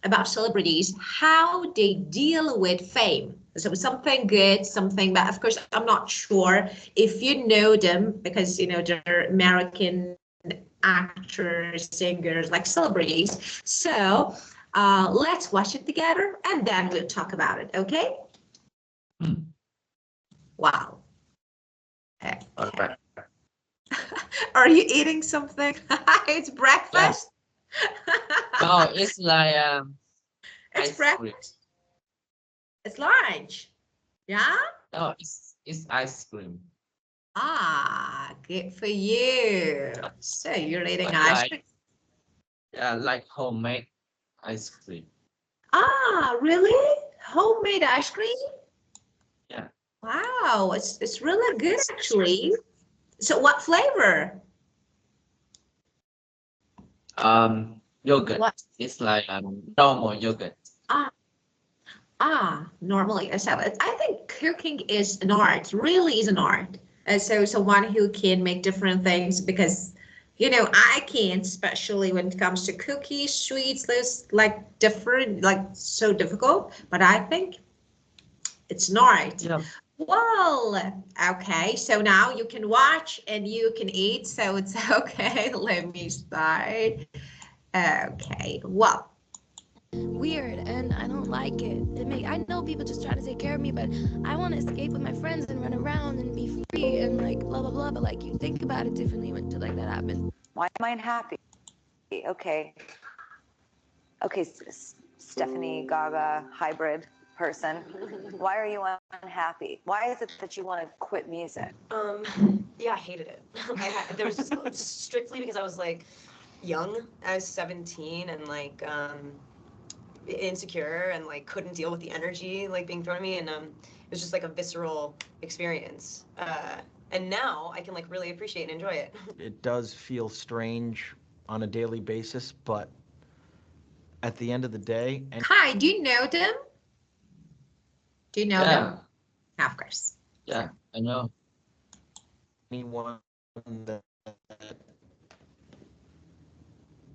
about celebrities, how they deal with fame. So something good, something bad. Of course, I'm not sure if you know them because you know they're American actors, singers, like celebrities. So let's watch it together and then we'll talk about it. Okay? Wow. Okay. All right. Are you eating something? It's Yeah. breakfast. No, it's like It's ice cream. breakfast. It's lunch. Yeah? No, it's ice cream. Ah, good for you. So you're eating But ice like cream. yeah, like homemade ice cream. Ah, really? Homemade ice cream? Yeah. Wow, it's really good actually. So what flavor? Yogurt. What? It's like normal yogurt. Ah, normally I said it. I think cooking is an art, really is an art. So someone who can make different things because you know I can, especially when it comes to cookies, sweets, those like different, like so difficult. But I think it's an art. Yeah. Well, okay, so now you can watch and you can eat, so it's okay. Let me start. Okay, well, weird and I don't like it. I know people just try to take care of me, but I want to escape with my friends and run around and be free and like blah blah blah. But like you think about it differently when shit like that happens. Why am I unhappy? Okay. Okay, Stephanie Gaga hybrid person. Why are you unhappy? Why is it that you want to quit music? Yeah, I hated it. There was just strictly because I was like young. I was 17 and like insecure and like couldn't deal with the energy like being thrown at me, and it was just like a visceral experience. And now I can like really appreciate and enjoy it. It does feel strange on a daily basis, but at the end of the day, Kai, do you know them? Do you know them? Yeah. Of course. Yeah. I know. anyone that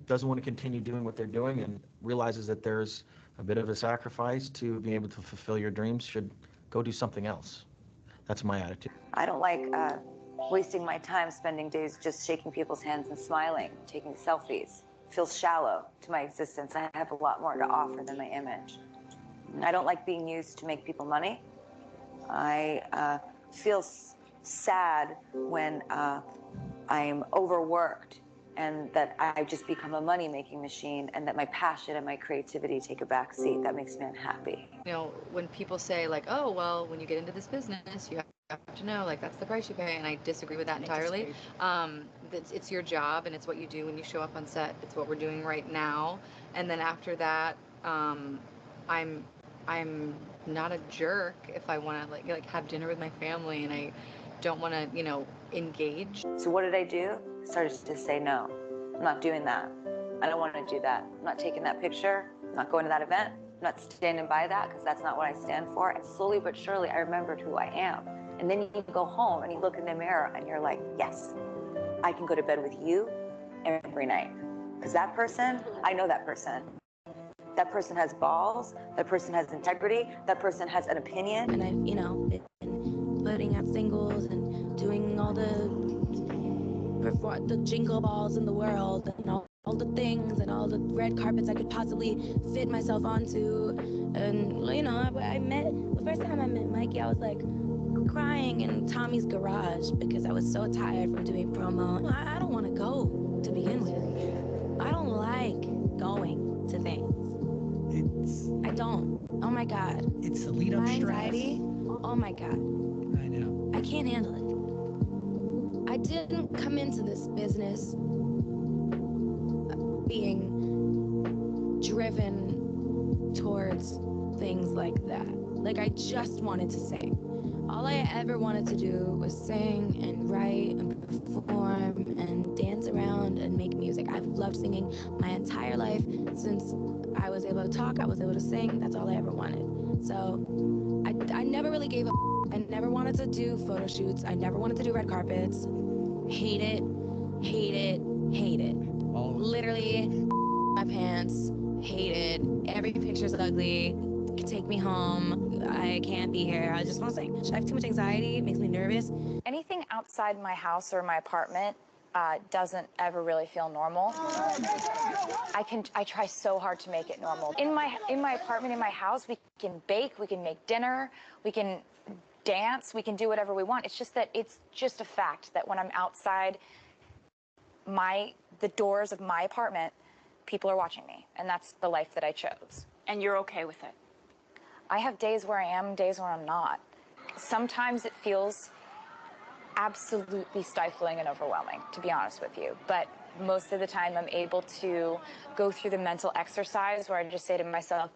doesn't want to continue doing what they're doing and realizes that there's a bit of a sacrifice to be able to fulfill your dreams should go do something else. That's my attitude. I don't like wasting my time spending days just shaking people's hands and smiling, taking selfies. It feels shallow to my existence. I have a lot more to offer than my image. I don't like being used to make people money. I feel sad when I'm overworked and that I just become a money-making machine and that my passion and my creativity take a back seat. That makes me unhappy. You know, when people say like, oh, well, when you get into this business, you have to know, like, that's the price you pay, and I disagree with that entirely. It's your job, and it's what you do when you show up on set. It's what we're doing right now. And then after that, I'm not a jerk if I want to like have dinner with my family and I don't want to, you know, engage. So what did I do? I started to say no. I'm not doing that. I don't want to do that. I'm not taking that picture. I'm not going to that event. I'm not standing by that because that's not what I stand for. And slowly but surely, I remembered who I am. And then you go home and you look in the mirror and you're like, yes, I can go to bed with you every night. Because that person, I know that person. That person has balls. That person has integrity. That person has an opinion. And I've, you know, been putting out singles and doing all the jingle balls in the world and all the things and all the red carpets I could possibly fit myself onto. And, you know, the first time I met Mikey, I was like crying in Tommy's garage because I was so tired from doing promo. I don't want to go to begin with. I don't like going to things. I don't. Oh my God. It's the lead up stress. Anxiety. Oh my God. I know. I can't handle it. I didn't come into this business being driven towards things like that. Like, I just wanted to sing. All I ever wanted to do was sing and write and perform and dance around and make music. I've loved singing my entire life. Since I was able to talk, I was able to sing. That's all I ever wanted. So I never really gave up. I never wanted to do photo shoots. I never wanted to do red carpets. Hate it, hate it, hate it. Literally, my pants, hate it. Every picture's ugly. Take me home. I can't be here. I just want to sing. I have too much anxiety. It makes me nervous. Anything outside my house or my apartment doesn't ever really feel normal. I try so hard to make it normal. In my apartment, in my house, we can bake, we can make dinner, we can dance, we can do whatever we want. It's just that it's just a fact that when I'm outside the doors of my apartment, people are watching me, and that's the life that I chose. And you're okay with it? I have days where I am, days where I'm not. Sometimes it feels absolutely stifling and overwhelming, to be honest with you. But most of the time I'm able to go through the mental exercise where I just say to myself,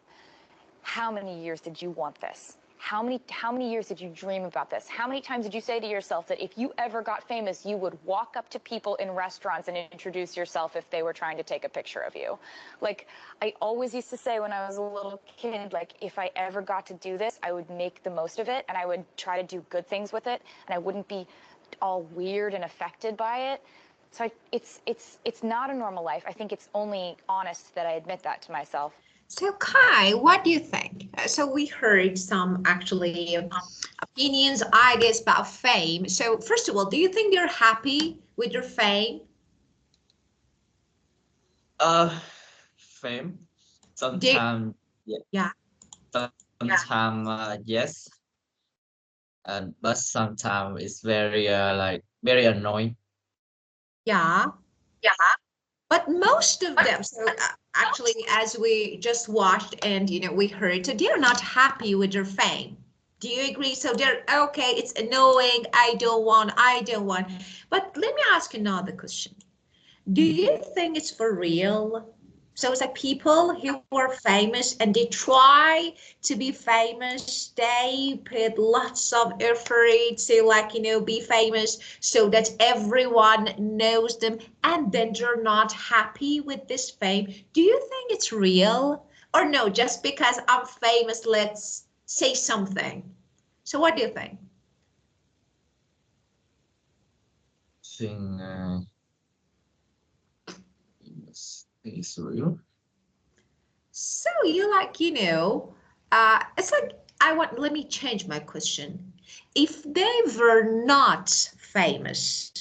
how many years did you want this? How many years did you dream about this? How many times did you say to yourself that if you ever got famous, you would walk up to people in restaurants and introduce yourself if they were trying to take a picture of you? Like, I always used to say when I was a little kid, like, if I ever got to do this, I would make the most of it, and I would try to do good things with it, and I wouldn't be all weird and affected by it. So it's not a normal life. I think it's only honest that I admit that to myself. So Kai, what do you think? So we heard some actually opinions, ideas about fame. So first of all, do you think you're happy with your fame? Fame. Sometimes, Yeah. Sometimes, yes. But sometimes it's very very annoying. Yeah. But most of them, so actually, as we just watched and we heard, so they're not happy with their fame. Do you agree? So they're okay, it's annoying, I don't want. But let me ask another question. Do you think it's for real? So it's like people who are famous and they try to be famous, they put lots of effort to be famous so that everyone knows them, and then they're not happy with this fame. Do you think it's real? Or no, just because I'm famous, let's say something. So what do you think? Think it's real. So you it's like let me change my question. If they were not famous,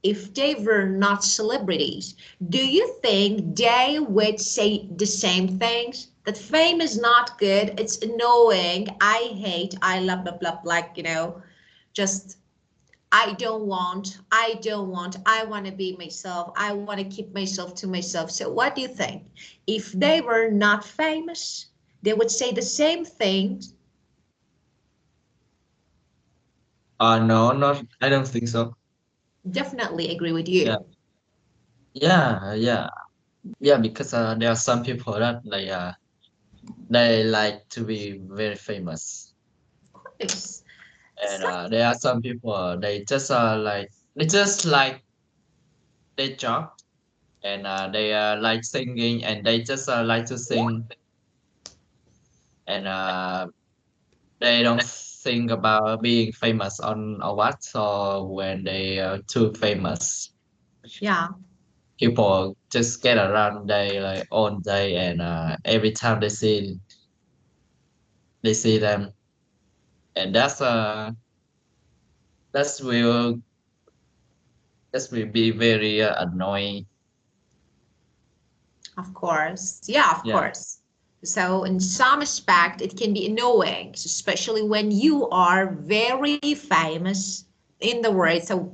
if they were not celebrities, do you think they would say the same things? That fame is not good, it's annoying, I hate, I love, blah, blah, just I don't want, I want to be myself. I want to keep myself to myself. So what do you think? If they were not famous, they would say the same things? No, not. I don't think so. Definitely agree with you. Yeah, because there are some people that they like to be very famous, Of course. and So, there are some people they just like their job, and they like singing, and they just like to sing, and they don't think about being famous on or what, or when they are too famous. yeah, People just get around they like all day, and every time they see them, and that's will be very annoying. of course. Yeah, of Yeah. course. So in some aspect, it can be annoying, especially when you are very famous in the world. So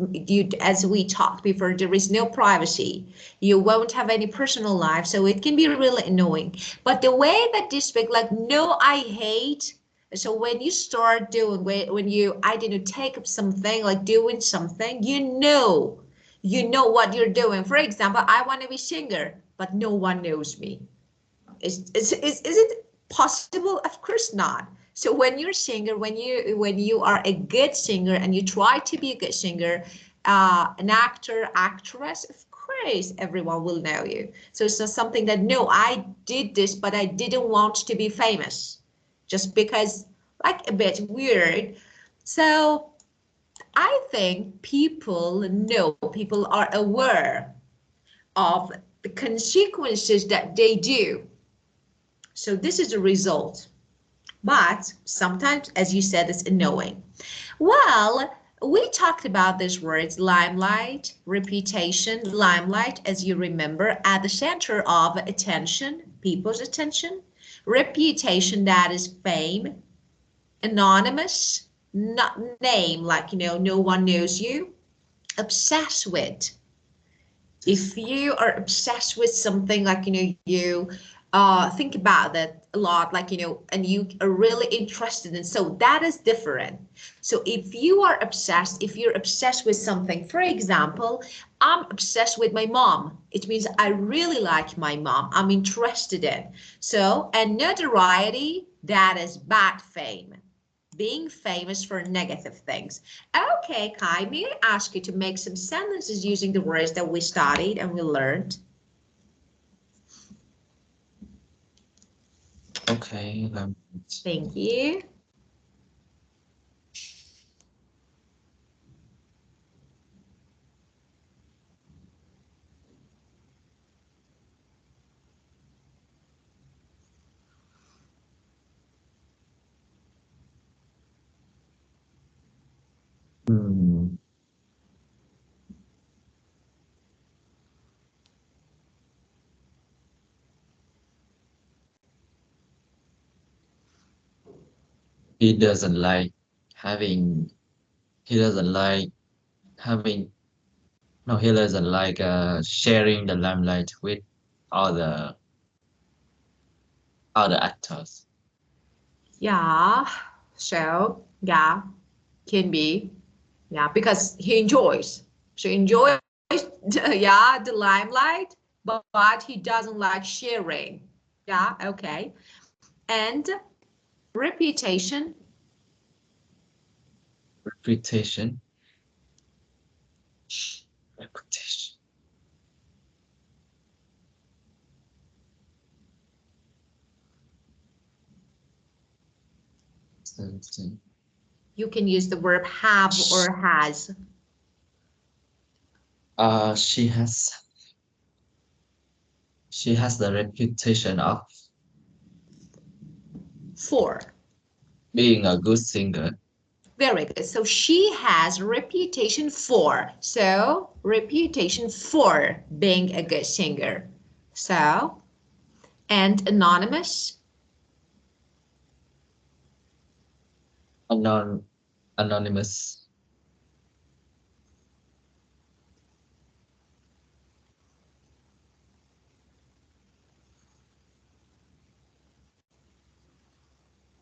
as we talked before, there is no privacy. You won't have any personal life. So it can be really annoying. But the way that you speak, like, no, I hate. So when you start doing, when you, I didn't take up something, like doing something, you know what you're doing. For example, I want to be singer, but no one knows me. Is it possible? Of course not. So when you're a singer, when you are a good singer and you try to be a good singer, an actor, actress, of course everyone will know you. So it's not something that, no, I did this, but I didn't want to be famous, just because, like, a bit weird. So I think people are aware of the consequences that they do. So this is the result. But sometimes, as you said, it's annoying. Well, we talked about these words, limelight, reputation, limelight, as you remember, at the center of attention, people's attention. Reputation, that is fame. Anonymous, not name, like, no one knows you. Obsessed with. If you are obsessed with something, like, you think about that a lot, like, and you are really interested in, so that is different. So if you're obsessed with something, for example, I'm obsessed with my mom, it means I really like my mom, I'm interested in. So, and notoriety, that is bad fame, being famous for negative things. Okay, Kai, may I ask you to make some sentences using the words that we studied and we learned? Okay. Thank you. Hmm. He doesn't like having. He doesn't like having. No, he doesn't like sharing the limelight with other actors. Yeah, so yeah, can be. Yeah, because he enjoys. So enjoys, yeah, the limelight, but he doesn't like sharing. Yeah, okay. And reputation. Reputation. Reputation. Something. You can use the verb have or has. She has the reputation of For. being a good singer. Very good. So she has reputation for. So reputation for being a good singer. So, and anonymous. Anonymous.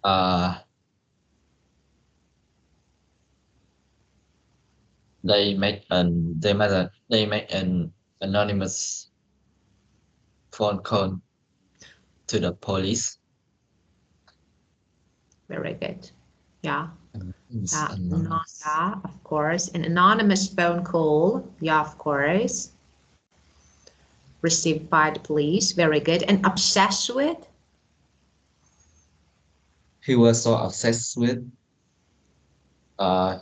Uh, they make an anonymous phone call to the police. Very good. Yeah. It's anonymous. Yeah, of course. An anonymous phone call. Yeah, of course. Received by the police. Very good. And obsessed with. He was so obsessed with uh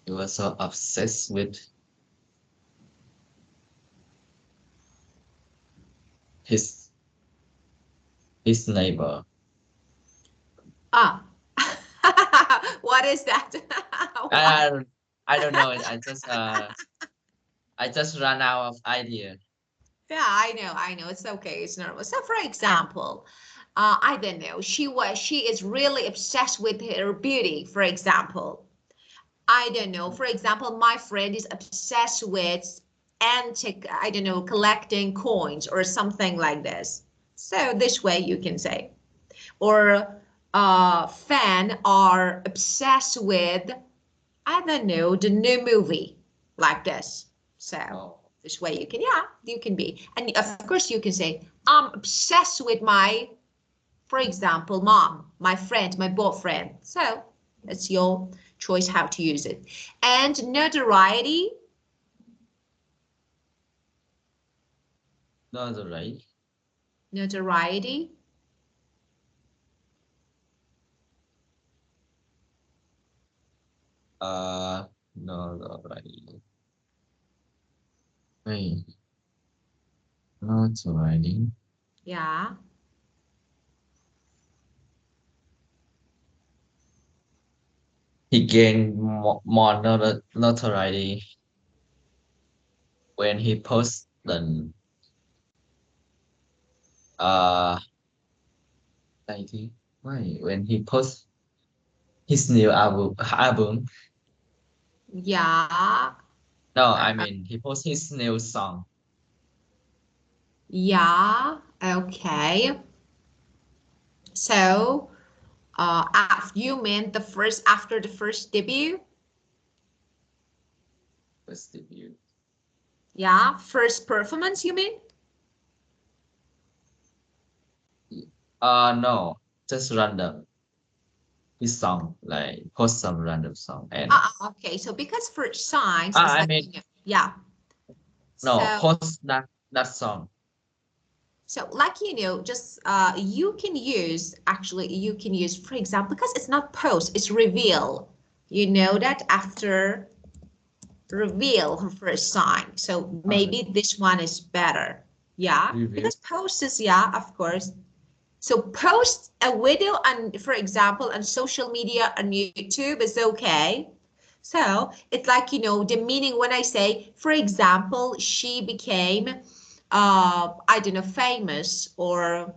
he was so obsessed with his neighbor. Ah. What is that? I I don't know. I just ran out of idea. Yeah, I know. It's okay. It's normal. So, for example, I don't know. She is really obsessed with her beauty. For example, I don't know. For example, my friend is obsessed with antique. I don't know, collecting coins or something like this. So this way you can say, or fan are obsessed with, I don't know, the new movie like this. So Oh. this way you can, yeah, you can be. And of course you can say, I'm obsessed with my, for example, mom, my friend, my boyfriend. So it's your choice how to use it. And notoriety. That's right. Notoriety. No, right. Wait, not writing. Yeah. he gained more notoriety when he posted uh like why when he posts his new album. Yeah. No, I mean he posts his new song. Yeah. Okay. So, you mean the first after the first debut? First debut. Yeah. First performance, you mean? No, just random. His song, like post some random song and Okay. So because first signs is I like, mean yeah. no, So, post that song. so like, just you can use, actually, you can use, for example, because it's not post, it's reveal. You know that after reveal her first sign. So maybe this one is better. Yeah, Review. because post is, yeah, of course. So post a video and, for example, on social media on YouTube is okay. So it's like, the meaning when I say, for example, she became, I don't know, famous, or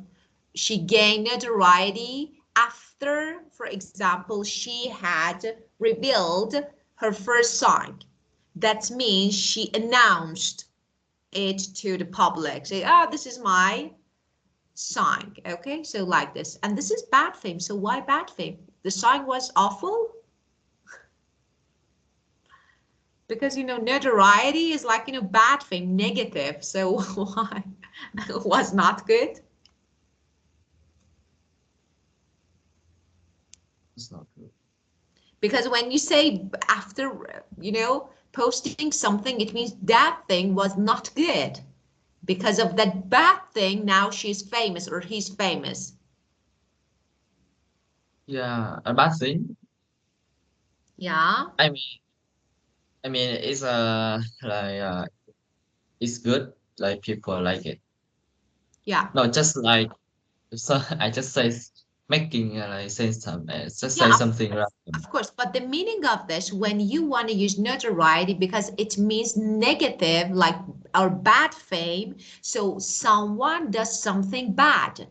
she gained notoriety after, for example, she had revealed her first song. That means she announced it to the public. Say, this is my song. Okay, so like this. And this is bad fame. So why bad fame? The song was awful? Because, notoriety is like, bad fame, negative. So why? It was not good. It's not good. Because when you say after, posting something, it means that thing was not good. Because of that bad thing, now she's famous or he's famous. Yeah, a bad thing. Yeah. I mean it's like it's good, like people like it. Yeah. No, just like so I just say making like saying some just Yeah, say something random. of course. But the meaning of this, when you want to use notoriety, because it means negative, like, or bad fame. So someone does something bad.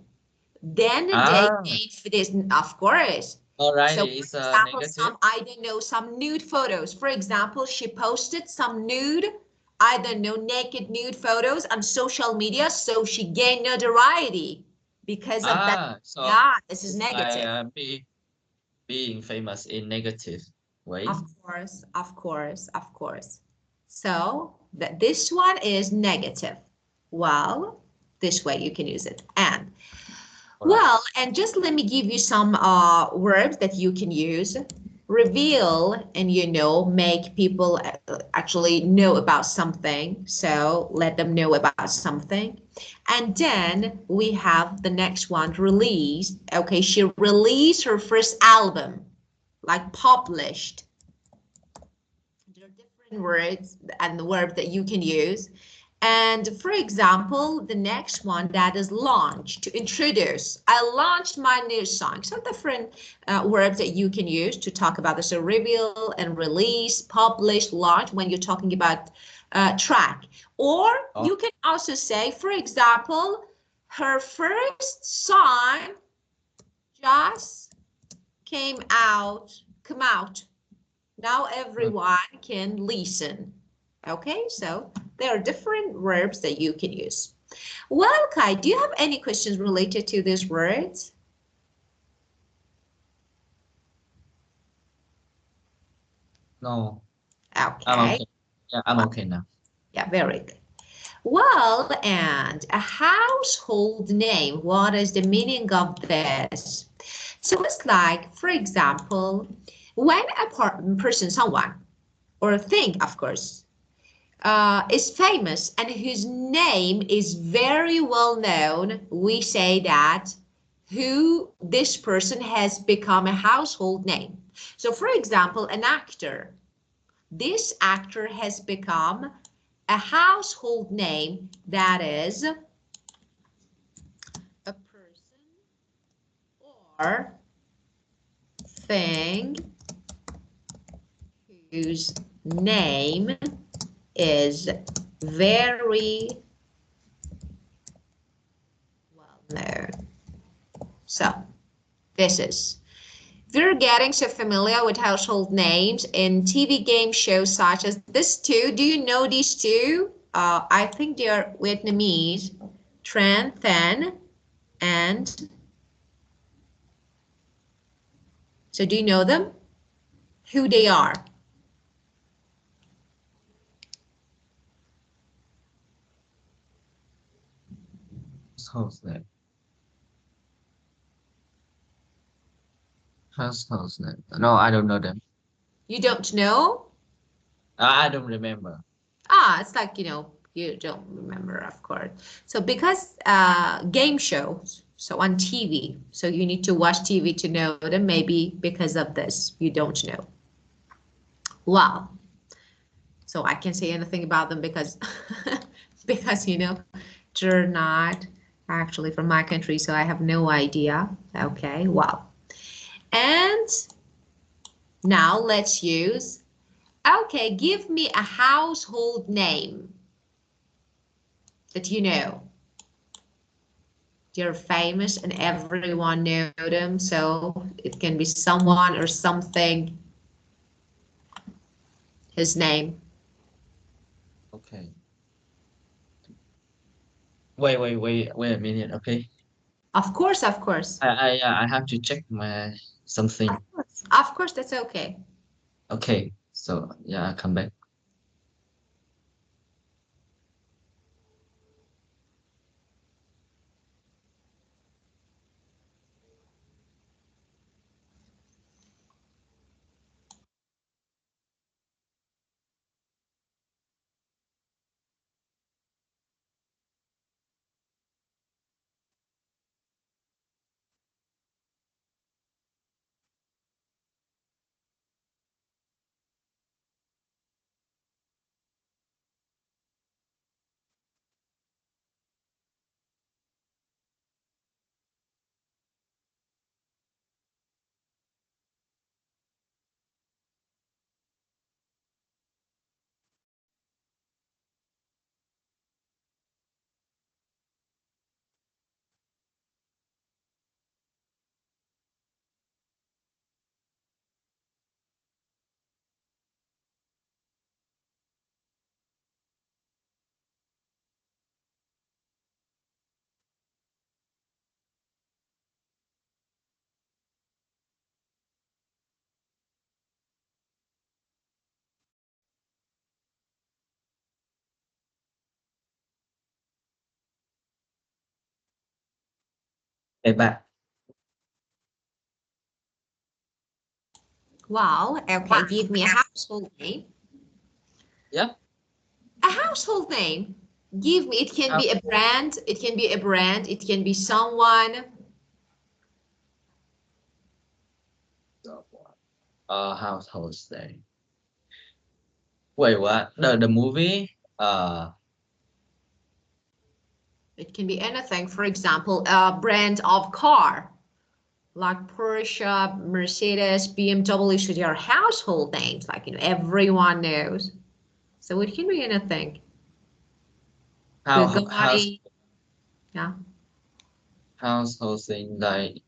Then they Ah, gain for this, of course. So, alrighty, for it's example, negative. I don't know, some nude photos. For example, she posted some nude, I don't know, naked nude photos on social media. So she gained notoriety because of that. So Yeah, this is it's negative. like being famous in negative way. Of course, of course, of course. So this one is negative. Well, this way you can use it. And Alright. well, and just let me give you some verbs that you can use. Reveal and, make people actually know about something. So let them know about something. And then we have the next one, release. Okay, she released her first album, like published. There are different words and the verb that you can use. And for example, the next one, that is launch, to introduce. I launched my new song. So different verbs that you can use to talk about this. So reveal and release, publish, launch when you're talking about track. Or you can also say, for example, her first song just come out. Now everyone can listen. Okay, so there are different verbs that you can use. Well, Kai, do you have any questions related to these words? No, I'm Okay, okay. Yeah, I'm well, okay now. yeah, very good. Well, and a household name, what is the meaning of this? So it's like, for example, when a person, someone, or a thing, of course, is famous and whose name is very well known, we say that who this person has become a household name. So, for example, an actor. This actor has become a household name, that is a person or thing whose name is very well known. So this is, if you're getting so familiar with household names in TV game shows such as this two, do you know these two? I think they are Vietnamese, Tran Than, and so do you know them? Who they are? Household name. Household name. No, I don't know them. You don't know? I don't remember. It's like, you don't remember, of course. So because game shows, so on TV, so you need to watch TV to know them. Maybe because of this, you don't know. Wow. So I can't say anything about them because, because, they're not actually from my country, so I have no idea. Okay, wow. And now let's use, okay, give me a household name that you know. They're famous and everyone know them, so it can be someone or something. His name. Okay. Wait a minute, okay? Of course, of course. I have to check my something. Of course, that's okay. Okay, so yeah, I come back. Hey, back. Wow, okay, give me a household name. Yeah. A household name. Give me, it can be a brand, it can be a brand, it can be someone. Household name. Wait, what? The movie? It can be anything. For example, a brand of car, like Porsche, Mercedes, BMW, so they are household names, like, everyone knows. So it can be anything. House Bugatti, yeah. household thing, like,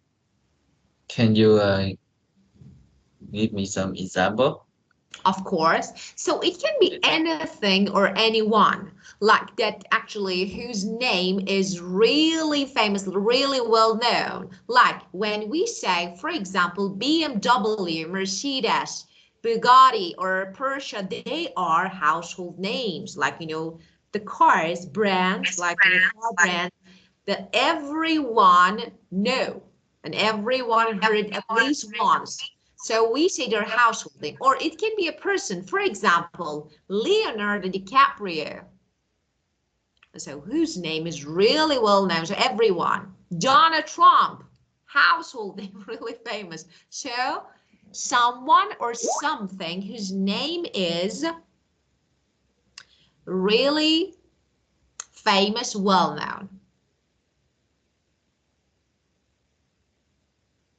can you give me some example? Of course. So it can be anything or anyone like that actually whose name is really famous, really well known. Like when we say, for example, BMW, Mercedes, Bugatti, or Porsche, they are household names. Like, the cars brands, like, car brands that everyone know and everyone heard at least once. So we say they're household name, or it can be a person. For example, Leonardo DiCaprio. So whose name is really well known to everyone. Donald Trump, household name, really famous. So someone or something whose name is really famous, well known.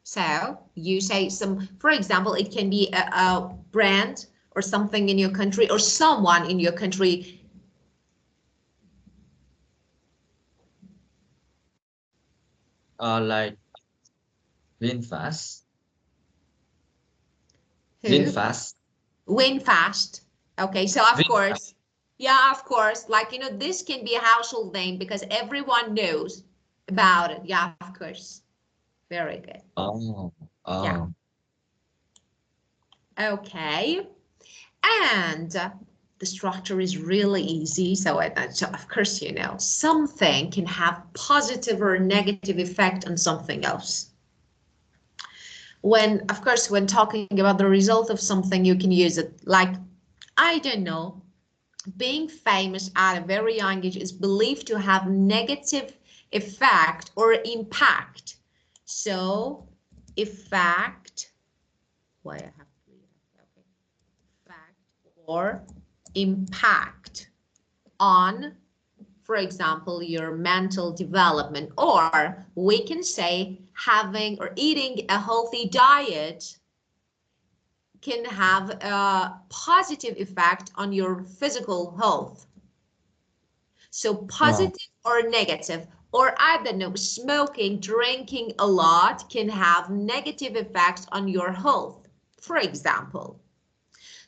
So you say some, for example, it can be a brand or something in your country or someone in your country. Like win fast. Who? Win fast. Win fast. Okay, so of Win course, fast. yeah, of course, like, you know, this can be a household name because everyone knows about it. Yeah, of course. Very good. Oh, Yeah. oh. Okay. And the structure is really easy. So of course, you know, something can have positive or negative effect on something else. When, of course, when talking about the result of something, you can use it like, I don't know, being famous at a very young age is believed to have negative effect or impact. So effect, why I have three, okay, fact or impact on, for example, your mental development, or we can say having or eating a healthy diet can have a positive effect on your physical health. So positive or negative, or I don't know, smoking, drinking a lot can have negative effects on your health, for example.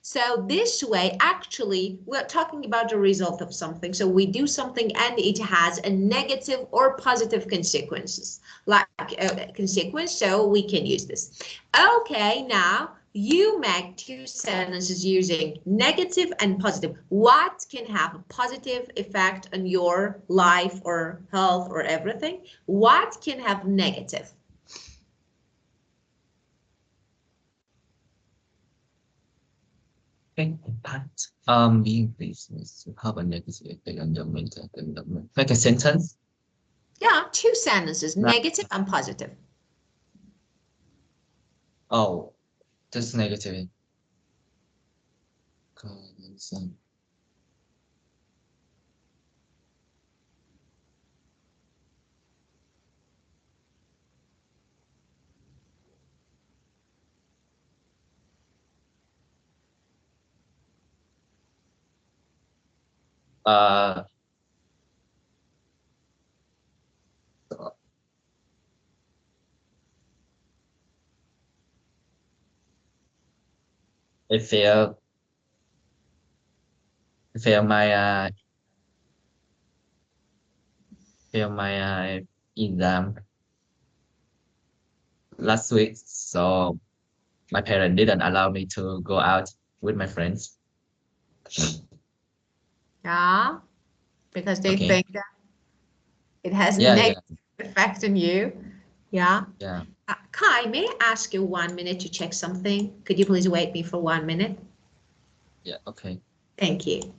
So this way, actually, we're talking about the result of something. So we do something and it has a negative or positive consequences, like consequence. So we can use this. Okay, now you make two sentences using negative and positive. What can have a positive effect on your life or health or everything? What can have negative? Impact. Being business to have a negative effect on your mental development. Like a sentence. Yeah, two sentences, Right. negative and positive. Oh, just negative. Uh, I fail my exam last week, so my parents didn't allow me to go out with my friends. Yeah, because they Okay. think that it has a Yeah, negative effect on you. Yeah. yeah. Kai, may I ask you 1 minute to check something? Could you please wait me for 1 minute? Yeah, okay. Thank you.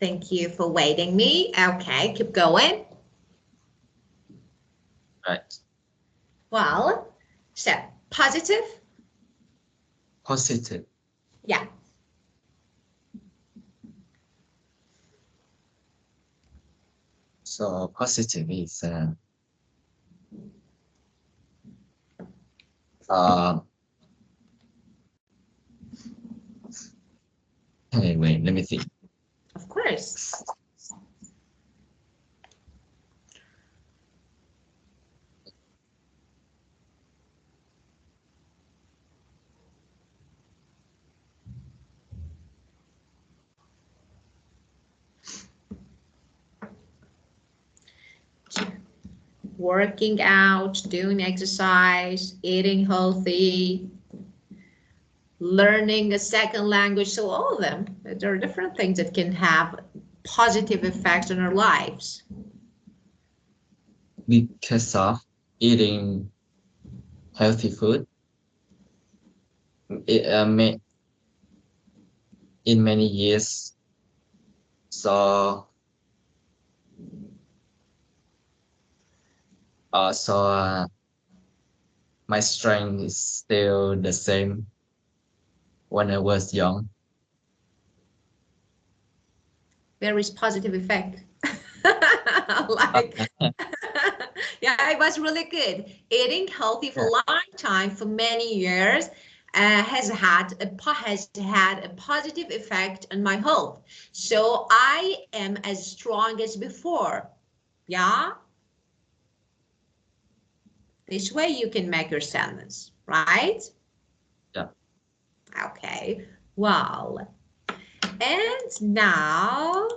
Thank you for waiting me. Okay, keep going. Right. Well, so positive. Positive. Yeah. So positive is hey, wait, let me think. Of course. Working out, doing exercise, eating healthy, learning a second language. So all of them, there are different things that can have positive effects on our lives. Because of eating healthy food, in many years, so my strength is still the same when I was young. There is positive effect. Like, yeah, it was really good. Eating healthy for a long time, for many years, has had a positive effect on my health. So I am as strong as before. Yeah. This way you can make your sentence, right? Yeah. Okay. Well, and now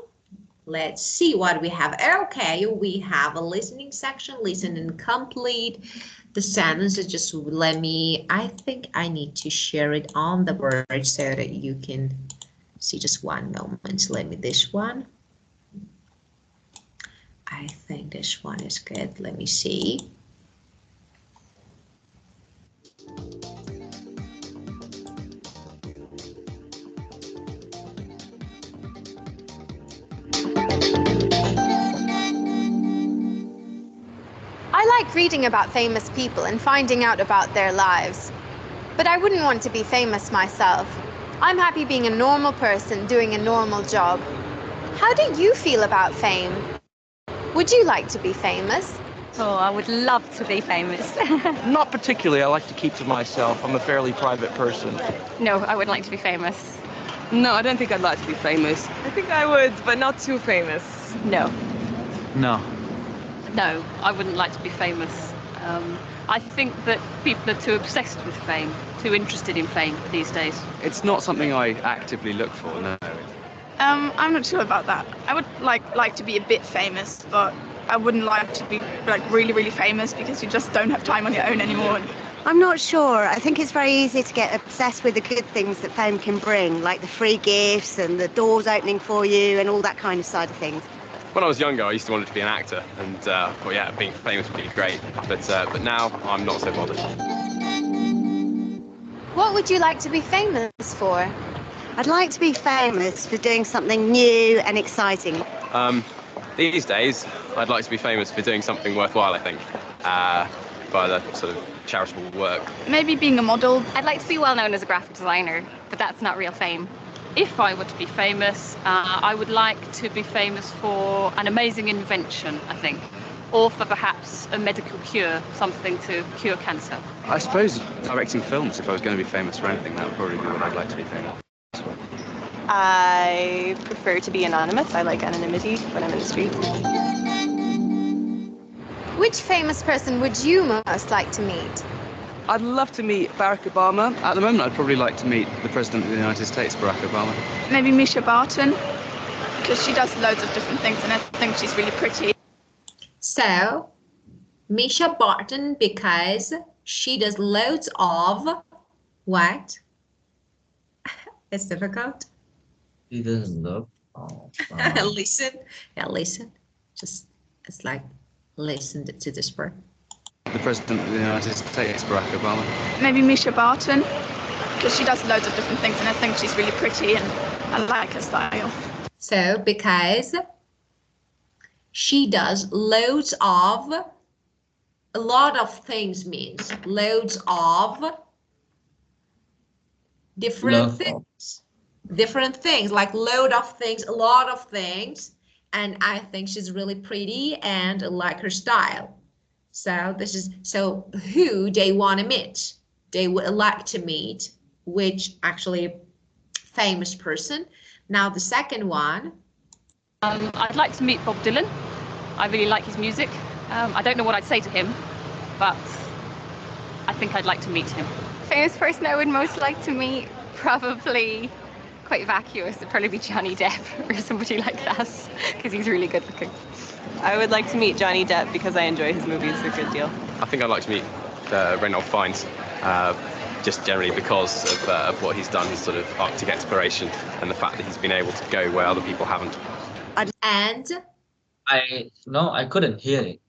let's see what we have. Okay, we have a listening section. Listen and complete the sentences. Just let me, I think I need to share it on the board so that you can see. Just one moment. Let me, this one. I think this one is good. Let me see. I like reading about famous people and finding out about their lives. But I wouldn't want to be famous myself. I'm happy being a normal person doing a normal job. How do you feel about fame? Would you like to be famous? Oh, I would love to be famous. Not particularly. I like to keep to myself. I'm a fairly private person. No, I wouldn't like to be famous. No, I don't think I'd like to be famous. I think I would, but not too famous. No. No. No, I wouldn't like to be famous. I think that people are too obsessed with fame, too interested in fame these days. It's not something I actively look for, no. I'm not sure about that. I would like to be a bit famous, but I wouldn't like to be like really famous because you just don't have time on your own anymore. I'm not sure. I think it's very easy to get obsessed with the good things that fame can bring, like the free gifts and the doors opening for you and all that kind of side of things. When I was younger, I used to want to be an actor, and well, yeah, being famous would be great. But now I'm not so bothered. What would you like to be famous for? I'd like to be famous for doing something new and exciting. These days, I'd like to be famous for doing something worthwhile, I think, by the sort of charitable work. Maybe being a model. I'd like to be well known as a graphic designer, but that's not real fame. If I were to be famous, I would like to be famous for an amazing invention, I think, or for perhaps a medical cure, something to cure cancer. I suppose directing films, if I was going to be famous for anything, that would probably be what I'd like to be famous for. I prefer to be anonymous. I like anonymity when I'm in the street. Which famous person would you most like to meet? I'd love to meet Barack Obama. At the moment, I'd probably like to meet the President of the United States, Barack Obama. Maybe Misha Barton, because she does loads of different things and I think she's really pretty. So, Misha Barton, because she does loads of what? It's difficult. She doesn't look. Listen. Yeah, listen. Just, it's like, listen to this part. The President of the United States, Barack Obama. Maybe Misha Barton, because she does loads of different things and I think she's really pretty and I like her style. So, because she does loads of, a lot of things means loads of different things. Different things, like load of things, a lot of things. and I think she's really pretty and like her style. So this is, so who they want to meet. They would like to meet which actually famous person. Now the second one. I'd like to meet Bob Dylan. I really like his music. I don't know what I'd say to him, but I think I'd like to meet him. Famous person I would most like to meet, probably quite vacuous. It'd probably be Johnny Depp or somebody like that, because he's really good looking. I would like to meet Johnny Depp because I enjoy his movies a good deal. I think I'd like to meet Nov14, just generally because of what he's done, his sort of Arctic exploration, and the fact that he's been able to go where other people haven't. And I couldn't hear it.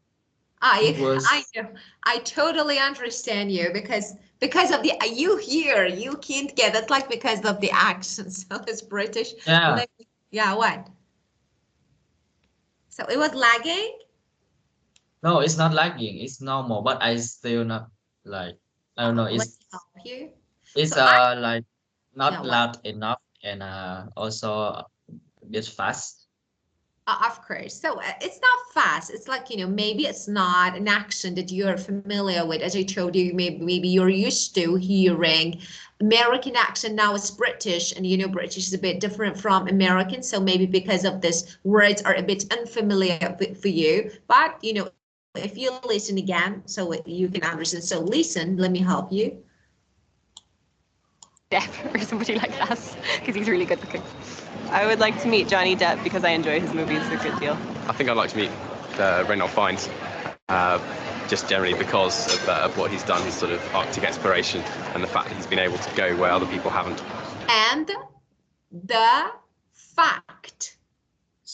I totally understand you because of the you can't get it, like because of the accent. So it's British. Yeah. What? So it was lagging? No, it's not lagging. It's normal, but I still not like, I don't know. It's you. It's so like not loud enough, and also a bit fast. Of course. So it's not fast. It's like, maybe it's not an accent that you're familiar with. As I told you, maybe you're used to hearing American accent. Now it's British, and British is a bit different from American. So maybe because of this, words are a bit unfamiliar for you. But, if you listen again, so you can understand. So listen, let me help you. Depp or somebody like that, because he's really good looking. I would like to meet Johnny Depp because I enjoy his movies a good deal. I think I'd like to meet Nov14, just generally because of what he's done, his sort of Arctic exploration, and the fact that he's been able to go where other people haven't. And the fact.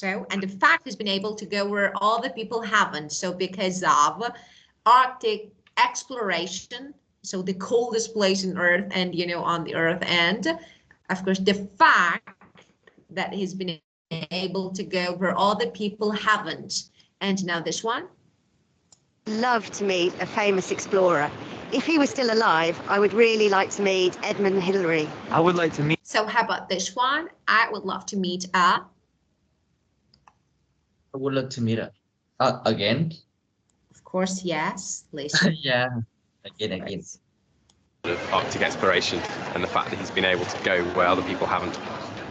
And the fact has been able to go where all the people haven't. So because of Arctic exploration, so the coldest place on Earth, and on the Earth, and of course the fact that he's been able to go where all the people haven't. And now this one. Love to meet a famous explorer. If he was still alive, I would really like to meet Edmund Hillary. I would like to meet. So how about this one? I would love to meet I would love to meet again. Of course, yes. Listen. Yeah. Again. Sort of Arctic exploration, and the fact that he's been able to go where other people haven't.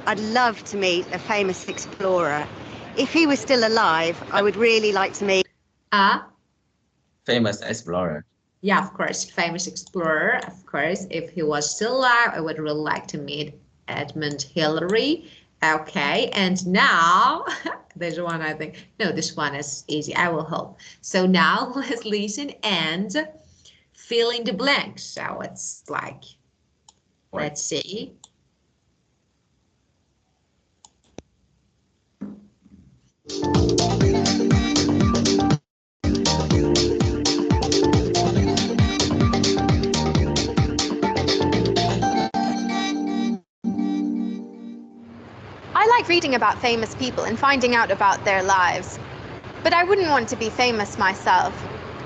I'd love to meet a famous explorer. If he was still alive, I would really like to meet famous explorer. Yeah, of course, famous explorer. Of course, if he was still alive, I would really like to meet Edmund Hillary. Okay, and now there's one I think. No, this one is easy. I will help. So now let's listen and fill in the blanks. So it's like, let's see. I like reading about famous people and finding out about their lives. But I wouldn't want to be famous myself.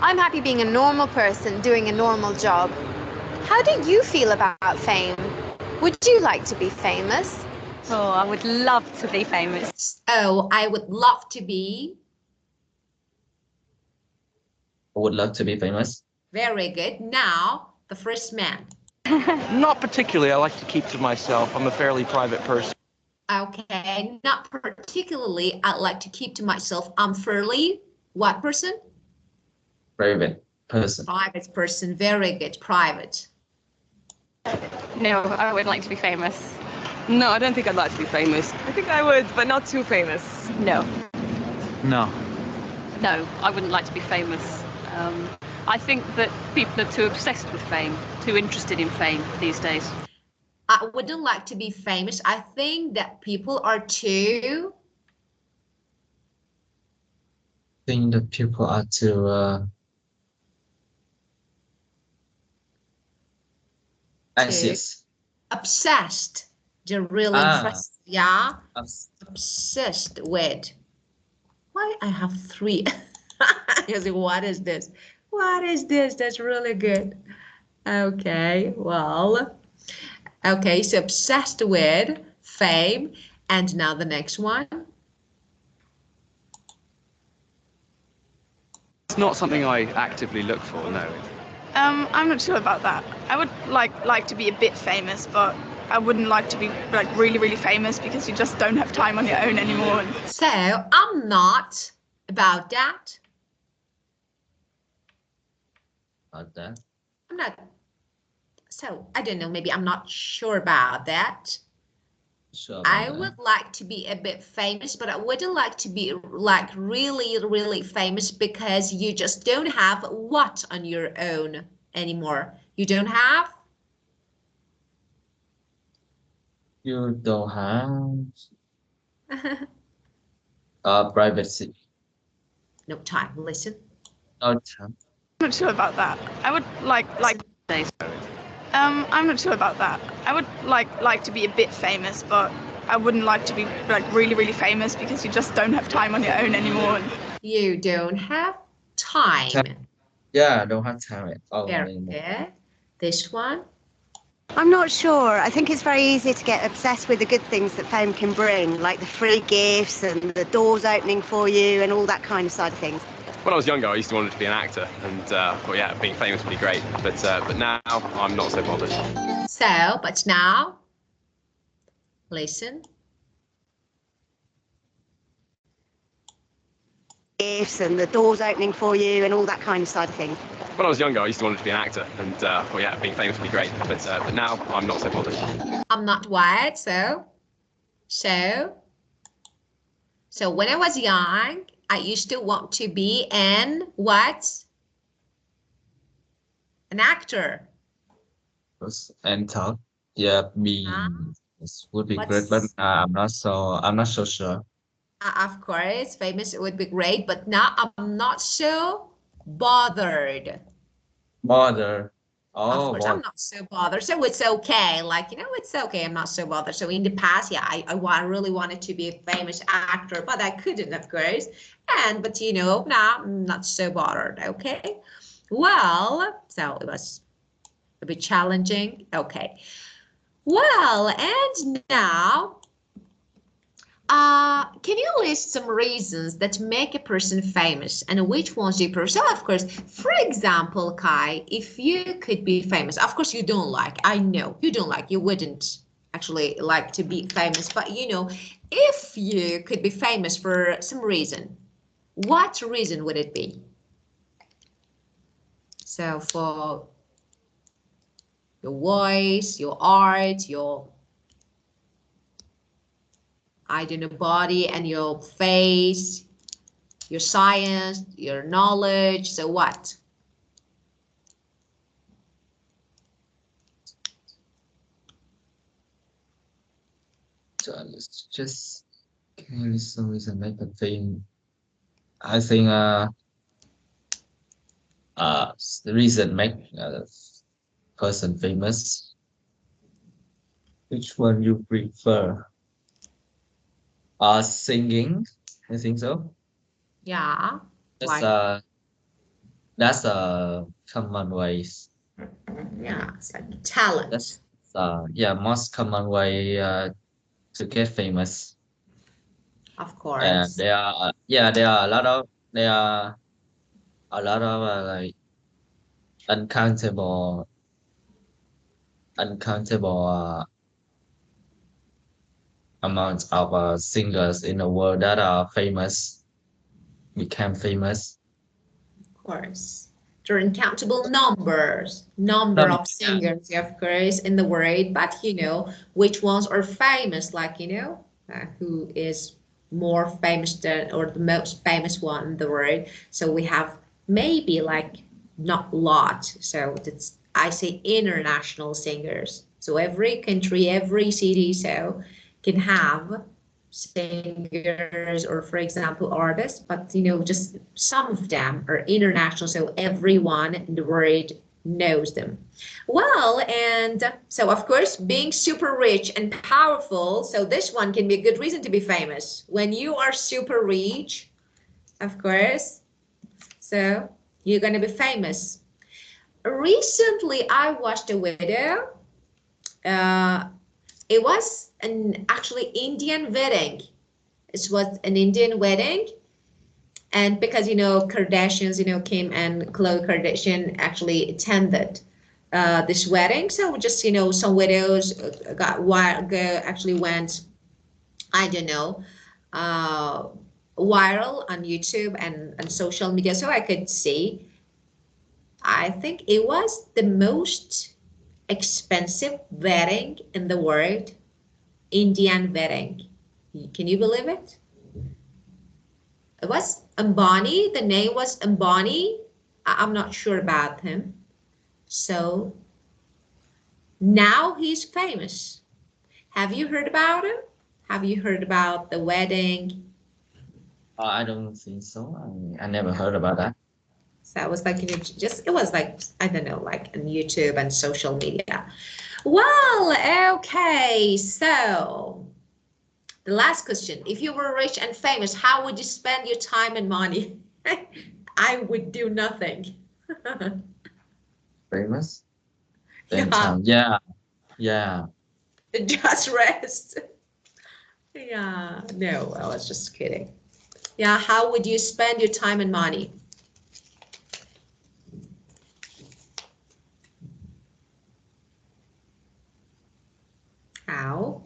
I'm happy being a normal person doing a normal job. How do you feel about fame? Would you like to be famous? Oh, I would love to be famous. Oh, I would love to be. I would love to be famous. Very good. Now, the first man. Not particularly. I like to keep to myself. I'm a fairly private person. Okay, not particularly. I like to keep to myself. I'm fairly what person? Private person. Private person. Very good. Private. No, I would like to be famous. No, I don't think I'd like to be famous. I think I would, but not too famous. No. No. No, I wouldn't like to be famous. I think that people are too obsessed with fame, too interested in fame these days. I wouldn't like to be famous. I think that people are too. I think that people are too anxious. Obsessed. They're really interested. Yeah. Obsessed with. Why I have three? You say, what is this? What is this? That's really good. Okay, well. Okay, so obsessed with fame. And now the next one. It's not something I actively look for, no. I'm not sure about that. I would like to be a bit famous, but I wouldn't like to be like really famous because you just don't have time on your own anymore. So I'm not about that. About that. I'm not. So I don't know. Maybe I'm not sure about that. Sure I about would like to be a bit famous, but I wouldn't like to be like really famous because you just don't have what on your own anymore. You don't have. You don't have privacy. No time. Listen. No time. I'm not sure about that. I would like I'm not sure about that. I would like to be a bit famous, but I wouldn't like to be like really famous because you just don't have time on your own anymore. You don't have time. Yeah, I don't have time at all Very anymore. good. This one. I'm not sure. I think it's very easy to get obsessed with the good things that fame can bring, like the free gifts and the doors opening for you and all that kind of side of things. When I was younger, I used to want to be an actor, and well, yeah, being famous would be great. But now I'm not so bothered. So, but now, listen. Gifts and the doors opening for you and all that kind of side of things. When I was younger, I used to want to be an actor, and well, yeah, being famous would be great. But now I'm not so bothered. I'm not white, so when I was young, I used to want to be an what? An actor. And talk. Yeah, this would be great, but I'm not so sure. Of course, famous would be great, but now I'm not so bothered. Bothered. Of course, I'm not so bothered. So it's okay. Like, you know, it's okay. I'm not so bothered. So in the past, yeah, I really wanted to be a famous actor, but I couldn't, of course. But you know, now I'm not so bothered. Okay. Well, so it was a bit challenging. Okay. Well, and now, can you list some reasons that make a person famous and which ones do you prefer? So, of course, for example, Kai, if you could be famous, of course you don't like, I know you don't like, you wouldn't actually like to be famous, but you know, if you could be famous for some reason, what reason would it be? So for your voice, your art, your, I don't know, body and your face, your science, your knowledge, so what? So let's just can you some reason make a thing. I think the reason make a person famous. Which one you prefer? Singing, I think so. Yeah. That's a common ways. Yeah, it's like talent. That's yeah, most common way to get famous. Of course. And there are a lot of like uncountable amounts of singers in the world that are became famous. Of course. There are uncountable number of singers, of course, in the world, but you know, which ones are famous, like, you know, who is more famous than, or the most famous one in the world. So we have maybe like not a lot. So that's, I say international singers. So every country, every city, so can have singers or, for example, artists, but you know, just some of them are international, so everyone in the world knows them. Well, and so of course, being super rich and powerful, so this one can be a good reason to be famous. When you are super rich, of course, so you're going to be famous. Recently, I watched a video. It was an actually Indian wedding. It was an Indian wedding, And because, Kardashians, Kim and Khloe Kardashian actually attended this wedding. So just, some widows actually went, I don't know, viral on YouTube and social media. So I could see, I think it was the most expensive wedding in the world, Indian wedding. Can you believe it? It was Ambani. The name was Ambani. I'm not sure about him. So now he's famous. Have you heard about him? Have you heard about the wedding? I don't think so. I never heard about that. So it was like, it was like, I don't know, like on YouTube and social media. Well, okay. So the last question, if you were rich and famous, how would you spend your time and money? I would do nothing. Famous? Yeah. Time. Yeah. Just rest. Yeah, no, I was just kidding. Yeah, how would you spend your time and money? How?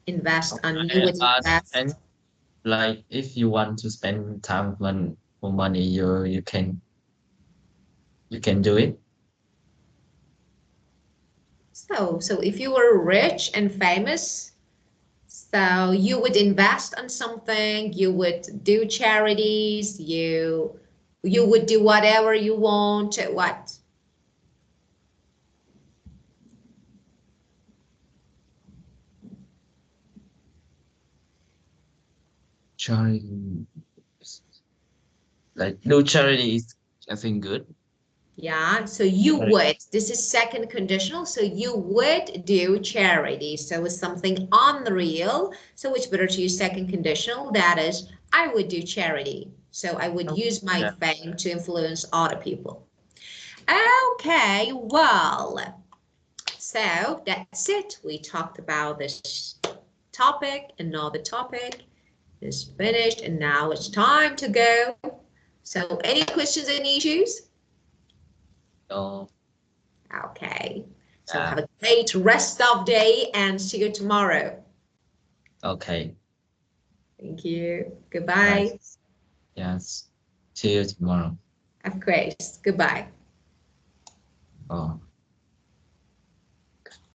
Invest on you would invest. And like if you want to spend time for money, you can do it. So if you were rich and famous, so you would invest on something, you would do charities, you would do whatever you want. What? Charity, like do charity is I think good. Yeah, so you would, this is second conditional, so you would do charity. So it's something unreal. So it's better to use second conditional. That is, I would do charity. So I would use my fame to influence other people. Okay, well, so that's it. We talked about this topic, another topic is finished, and now it's time to go. So any questions, any issues? No. Okay. So have a great rest of day and see you tomorrow. Okay. Thank you. Goodbye. Yes. See you tomorrow. Of course. Goodbye. Oh.